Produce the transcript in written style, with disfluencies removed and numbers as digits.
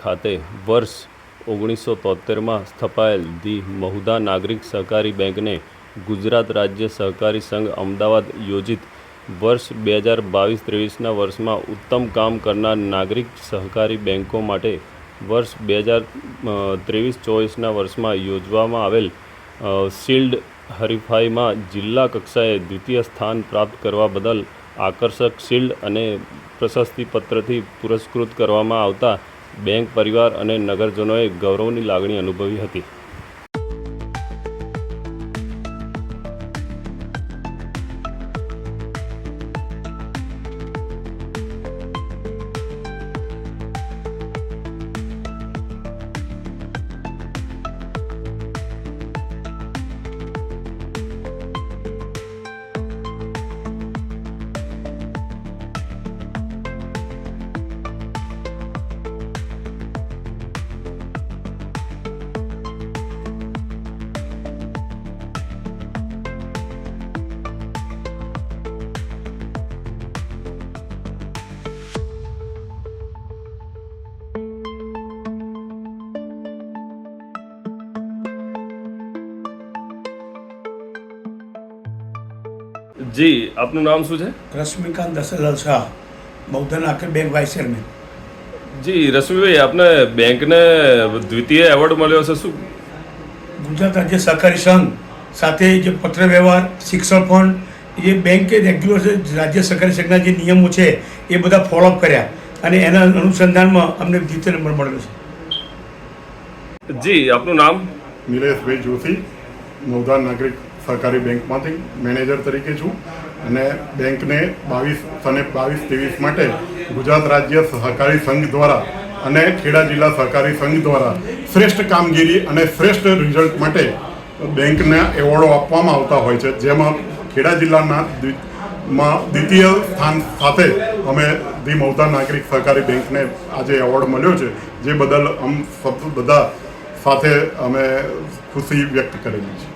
ખાતે વર્ષ 1973માં સ્થપાયેલ ધી મહુધા નાગરિક સહકારી બેંકને ગુજરાત રાજ્ય સહકારી સંઘ અમદાવાદ યોજિત વર્ષ 2022-23ના વર્ષમાં ઉત્તમ કામ કરનાર નાગરિક સહકારી બેંકો માટે વર્ષ 2023-24ના વર્ષમાં યોજવામાં આવેલ શિલ્ડ હરીફાઈમાં જિલ્લા કક્ષાએ દ્વિતીય સ્થાન પ્રાપ્ત કરવા બદલ આકર્ષક શિલ્ડ અને પ્રશસ્તિપત્રથી પુરસ્કૃત કરવામાં આવતા બેંક પરિવાર અને નગરજનોએ ગૌરવની લાગણી અનુભવી હતી। जी, आपનું નામ શું છે? રશ્મિકાંત દશરથલાલ શાહ, મહુધા નાગરિક બેંક વાઇસ ચેરમેન। જી રશ્મિભાઈ, આપને બેંકને દ્વિતીય એવોર્ડ મળ્યો છે, શું? ગુજરાત રાજ્ય સહકારી સંઘ સાથે જે પત્ર વ્યવહાર, શિક્ષણ ફંડ, જે બેંકે રેગ્યુલર રાજ્ય સહકારી સંઘના જે નિયમો છે એ બધા ફોલોઅપ કર્યા અને એના અનુસંધાનમાં અમને દ્વિતીય નંબર મળ્યો છે। જી, આપનું નામ? નિલેશભાઈ જોશી, મહુધા નાગરિક સહકારી બેંકમાંથી મેનેજર તરીકે છું અને બેંકને 22-23 માટે ગુજરાત રાજ્ય સહકારી સંઘ દ્વારા અને ખેડા જિલ્લા સહકારી સંઘ દ્વારા શ્રેષ્ઠ કામગીરી અને શ્રેષ્ઠ રિઝલ્ટ માટે બેંકના એવોર્ડો આપવામાં આવતા હોય છે, જેમાં ખેડા જિલ્લાના દ્વિતીય સ્થાન સાથે અમે ધી મહુધા નાગરિક સહકારી બેંકને આજે એવોર્ડ મળ્યો છે, જે બદલ બધા સાથે અમે ખુશી વ્યક્ત કરેલી છે।